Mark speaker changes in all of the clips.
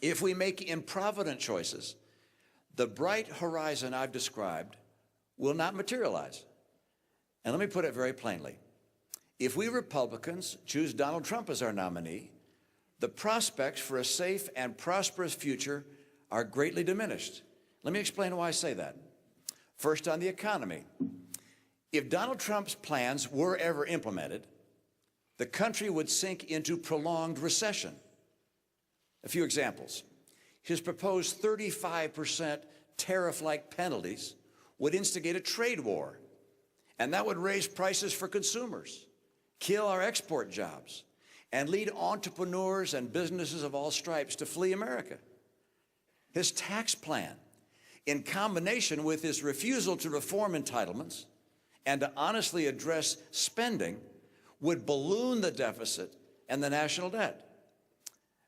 Speaker 1: If we make improvident choices, the bright horizon I've described will not materialize. And let me put it very plainly. If we Republicans choose Donald Trump as our nominee, the prospects for a safe and prosperous future are greatly diminished. Let me explain why I say that. First, on the economy. If Donald Trump's plans were ever implemented, the country would sink into prolonged recession. A few examples. His proposed 35% tariff-like penalties would instigate a trade war, and that would raise prices for consumers, kill our export jobs, and lead entrepreneurs and businesses of all stripes to flee America. His tax plan, in combination with his refusal to reform entitlements and to honestly address spending, would balloon the deficit and the national debt.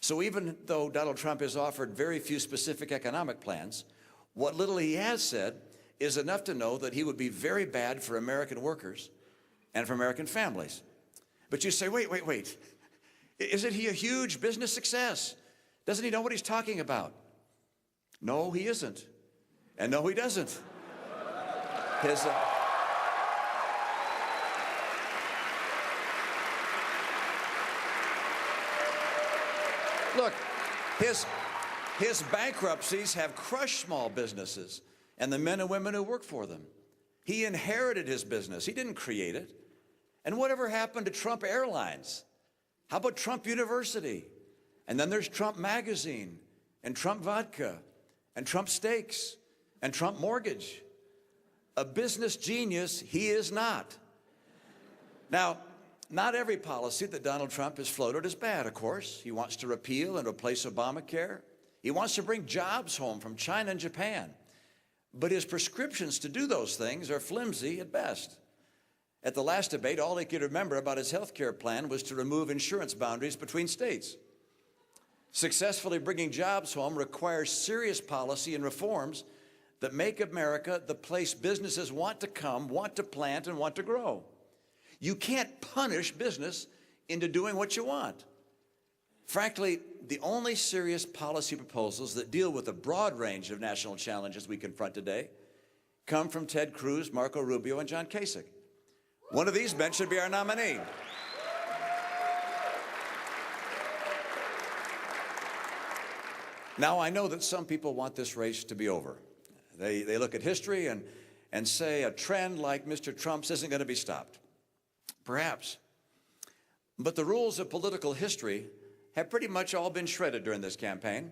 Speaker 1: So even though Donald Trump has offered very few specific economic plans, what little he has said is enough to know that he would be very bad for American workers and for American families. But you say, wait. Isn't he a huge business success? Doesn't he know what he's talking about? No, he isn't. And no, he doesn't. Look, his bankruptcies have crushed small businesses and the men and women who work for them. He inherited his business. He didn't create it. And whatever happened to Trump Airlines? How about Trump University? And then there's Trump Magazine and Trump Vodka and Trump Steaks and Trump Mortgage. A business genius he is not. Now, not every policy that Donald Trump has floated is bad, of course. He wants to repeal and replace Obamacare. He wants to bring jobs home from China and Japan. But his prescriptions to do those things are flimsy at best. At the last debate, all he could remember about his health care plan was to remove insurance boundaries between states. Successfully bringing jobs home requires serious policy and reforms that make America the place businesses want to come, want to plant, and want to grow. You can't punish business into doing what you want. Frankly, the only serious policy proposals that deal with the broad range of national challenges we confront today come from Ted Cruz, Marco Rubio, and John Kasich. One of these men should be our nominee. Now, I know that some people want this race to be over. They look at history and say a trend like Mr. Trump's isn't going to be stopped. Perhaps. But the rules of political history have pretty much all been shredded during this campaign.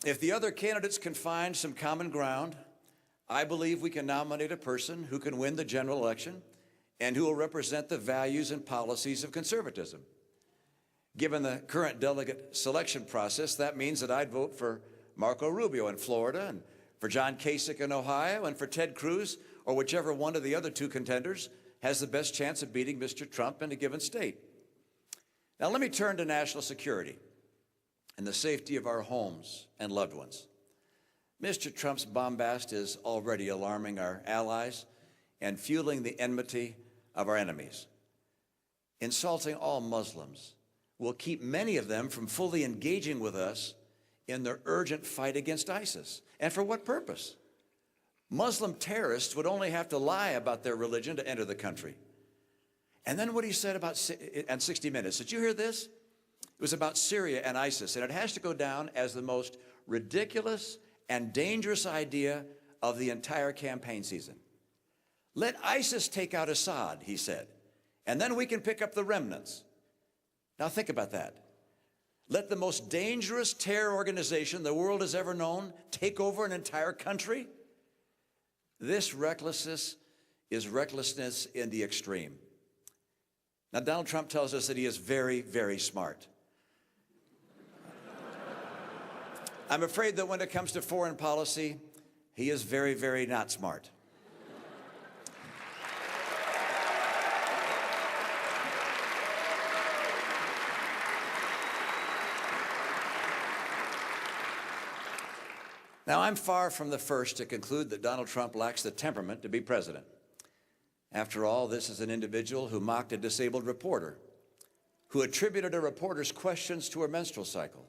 Speaker 1: If the other candidates can find some common ground, I believe we can nominate a person who can win the general election and who will represent the values and policies of conservatism. Given the current delegate selection process, that means that I'd vote for Marco Rubio in Florida, and for John Kasich in Ohio, and for Ted Cruz, or whichever one of the other two contenders has the best chance of beating Mr. Trump in a given state. Now let me turn to national security and the safety of our homes and loved ones. Mr. Trump's bombast is already alarming our allies and fueling the enmity of our enemies. Insulting all Muslims will keep many of them from fully engaging with us in their urgent fight against ISIS. And for what purpose? Muslim terrorists would only have to lie about their religion to enter the country. And then what he said about 60 Minutes. Did you hear this? It was about Syria and ISIS, and it has to go down as the most ridiculous and dangerous idea of the entire campaign season. Let ISIS take out Assad, he said, and then we can pick up the remnants. Now think about that. Let the most dangerous terror organization the world has ever known take over an entire country? This recklessness is recklessness in the extreme. Now, Donald Trump tells us that he is very, very smart. I'm afraid that when it comes to foreign policy, he is very, very not smart. Now, I'm far from the first to conclude that Donald Trump lacks the temperament to be president. After all, this is an individual who mocked a disabled reporter, who attributed a reporter's questions to her menstrual cycle,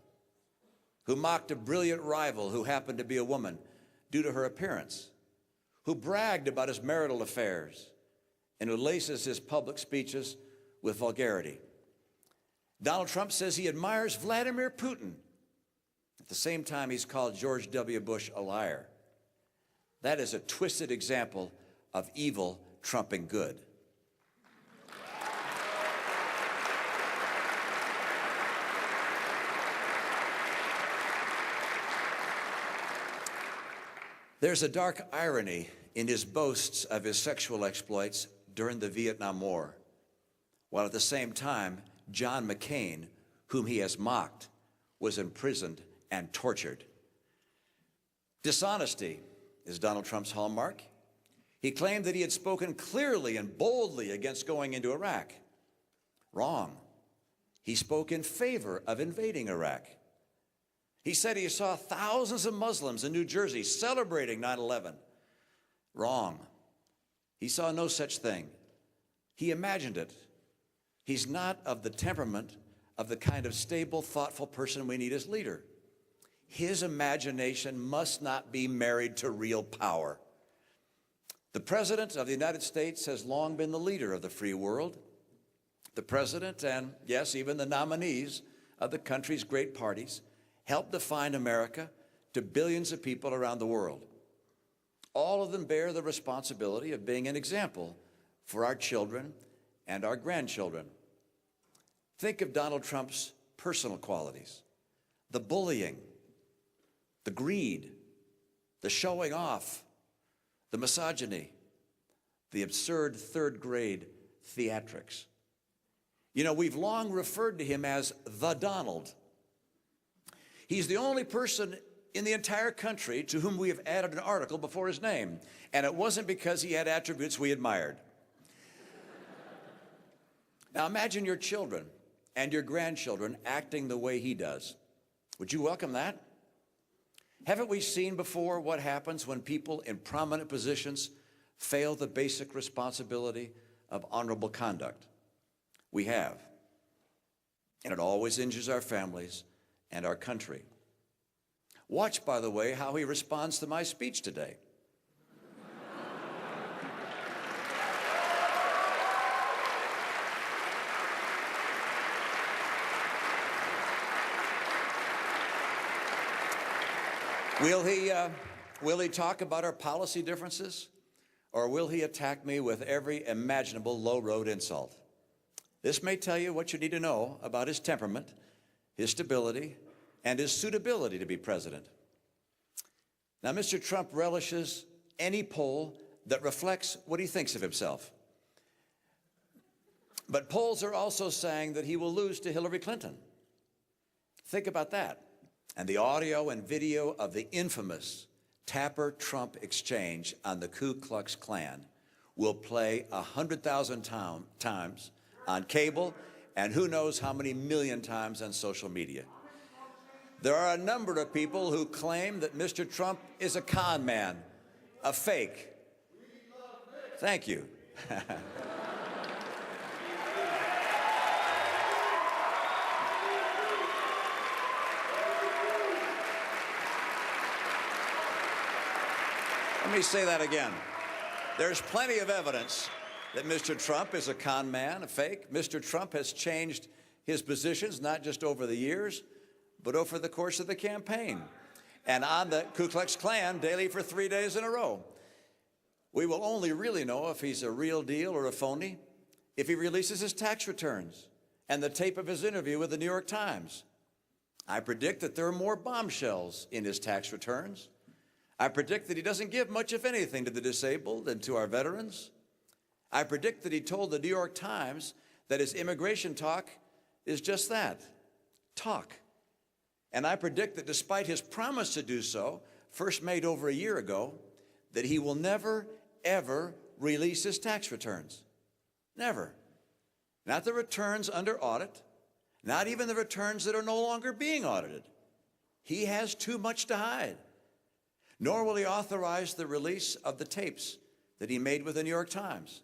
Speaker 1: who mocked a brilliant rival who happened to be a woman due to her appearance, who bragged about his marital affairs, and who laces his public speeches with vulgarity. Donald Trump says he admires Vladimir Putin. At the same time, he's called George W. Bush a liar. That is a twisted example of evil trumping good. There's a dark irony in his boasts of his sexual exploits during the Vietnam War, while at the same time, John McCain, whom he has mocked, was imprisoned and tortured. Dishonesty is Donald Trump's hallmark. He claimed that he had spoken clearly and boldly against going into Iraq. Wrong. He spoke in favor of invading Iraq. He said he saw thousands of Muslims in New Jersey celebrating 9/11. Wrong. He saw no such thing. He imagined it. He's not of the temperament of the kind of stable, thoughtful person we need as leader. His imagination must not be married to real power. The President of the United States has long been the leader of the free world. The President and, yes, even the nominees of the country's great parties helped define America to billions of people around the world. All of them bear the responsibility of being an example for our children and our grandchildren. Think of Donald Trump's personal qualities: the bullying, the greed, the showing off, the misogyny, the absurd third-grade theatrics. You know, we've long referred to him as the Donald. He's the only person in the entire country to whom we have added an article before his name, and it wasn't because he had attributes we admired. Now imagine your children and your grandchildren acting the way he does. Would you welcome that? Haven't we seen before what happens when people in prominent positions fail the basic responsibility of honorable conduct? We have. And it always injures our families and our country. Watch, by the way, how he responds to my speech today. Will he talk about our policy differences, or will he attack me with every imaginable low-road insult? This may tell you what you need to know about his temperament, his stability, and his suitability to be president. Now, Mr. Trump relishes any poll that reflects what he thinks of himself. But polls are also saying that he will lose to Hillary Clinton. Think about that. And the audio and video of the infamous Tapper-Trump exchange on the Ku Klux Klan will play 100,000 times on cable and who knows how many million times on social media. There are a number of people who claim that Mr. Trump is a con man, a fake. Thank you. Let me say that again. There's plenty of evidence that Mr. Trump is a con man, a fake. Mr. Trump has changed his positions, not just over the years, but over the course of the campaign, and on the Ku Klux Klan daily for 3 days in a row. We will only really know if he's a real deal or a phony if he releases his tax returns and the tape of his interview with the New York Times. I predict that there are more bombshells in his tax returns. I predict that he doesn't give much, if anything, to the disabled and to our veterans. I predict that he told the New York Times that his immigration talk is just that, talk. And I predict that despite his promise to do so, first made over a year ago, that he will never, ever release his tax returns. Never. Not the returns under audit, not even the returns that are no longer being audited. He has too much to hide. Nor will he authorize the release of the tapes that he made with the New York Times.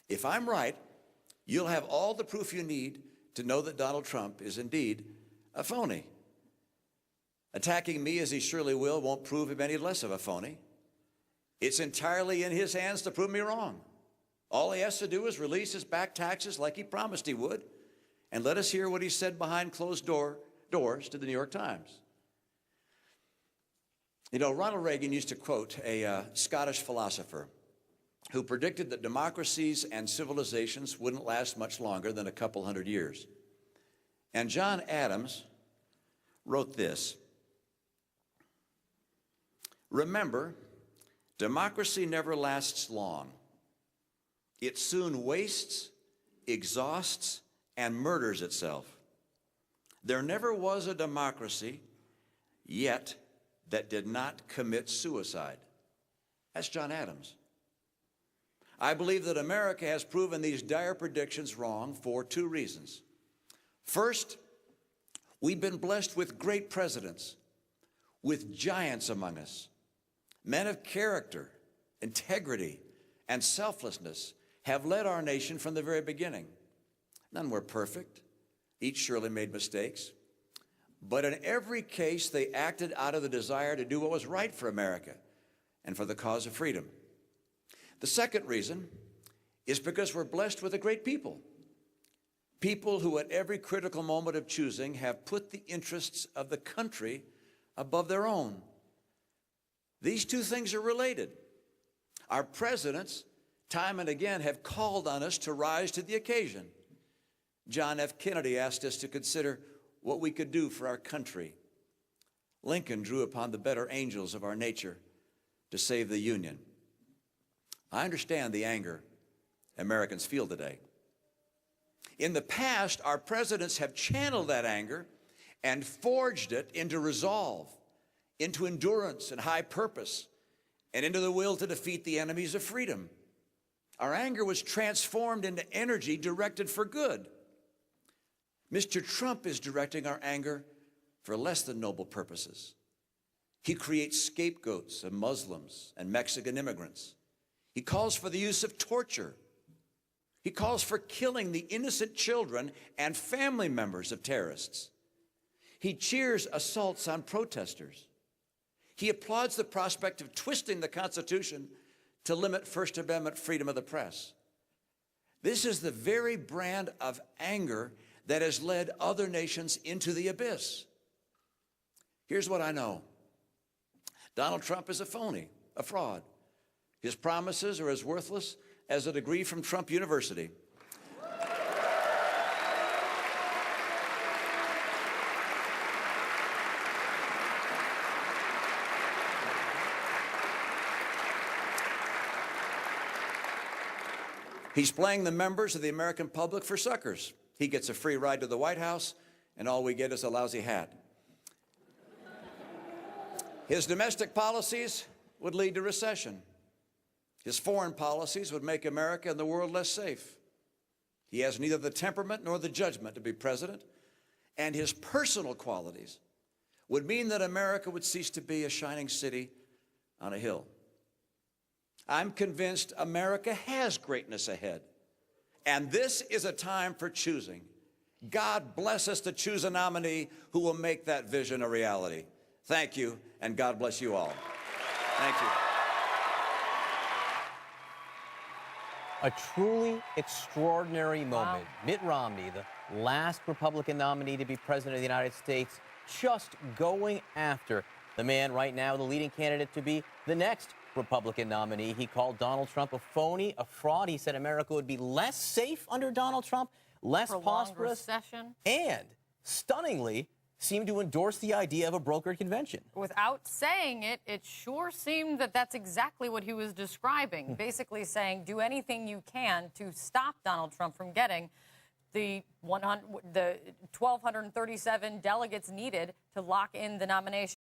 Speaker 1: If I'm right, you'll have all the proof you need to know that Donald Trump is indeed a phony. Attacking me, as he surely will, won't prove him any less of a phony. It's entirely in his hands to prove me wrong. All he has to do is release his back taxes like he promised he would, and let us hear what he said behind closed doors to the New York Times. You know, Ronald Reagan used to quote a Scottish philosopher who predicted that democracies and civilizations wouldn't last much longer than a couple hundred years. And John Adams wrote this: "Remember, democracy never lasts long. It soon wastes, exhausts, and murders itself. There never was a democracy yet that did not commit suicide." That's John Adams. I believe that America has proven these dire predictions wrong for two reasons. First, we've been blessed with great presidents, with giants among us. Men of character, integrity, and selflessness have led our nation from the very beginning. None were perfect. Each surely made mistakes. But in every case, they acted out of the desire to do what was right for America and for the cause of freedom. The second reason is because we're blessed with a great people. People who at every critical moment of choosing have put the interests of the country above their own. These two things are related. Our presidents, time and again, have called on us to rise to the occasion. John F. Kennedy asked us to consider what we could do for our country. Lincoln drew upon the better angels of our nature to save the Union. I understand the anger Americans feel today. In the past, our presidents have channeled that anger and forged it into resolve, into endurance and high purpose, and into the will to defeat the enemies of freedom. Our anger was transformed into energy directed for good. Mr. Trump is directing our anger for less than noble purposes. He creates scapegoats of Muslims and Mexican immigrants. He calls for the use of torture. He calls for killing the innocent children and family members of terrorists. He cheers assaults on protesters. He applauds the prospect of twisting the Constitution to limit First Amendment freedom of the press. This is the very brand of anger that has led other nations into the abyss. Here's what I know. Donald Trump is a phony, a fraud. His promises are as worthless as a degree from Trump University. He's playing the members of the American public for suckers. He gets a free ride to the White House, and all we get is a lousy hat. His domestic policies would lead to recession. His foreign policies would make America and the world less safe. He has neither the temperament nor the judgment to be president, and his personal qualities would mean that America would cease to be a shining city on a hill. I'm convinced America has greatness ahead, and this is a time for choosing. God bless us to choose a nominee who will make that vision a reality. Thank you, and God bless you all. Thank you.
Speaker 2: A truly extraordinary moment.
Speaker 3: Wow.
Speaker 2: Mitt Romney, the last Republican nominee to be president of the United States, just going after the man right now, the leading candidate to be the next Republican nominee. He called Donald Trump a phony, a fraud. He said America would be less safe under Donald Trump, less prosperous,
Speaker 3: recession.
Speaker 2: and stunningly seemed to endorse the idea of a brokered convention.
Speaker 3: Without saying it, it sure seemed that that's exactly what he was describing, basically saying do anything you can to stop Donald Trump from getting the 1,237 delegates needed to lock in the nomination.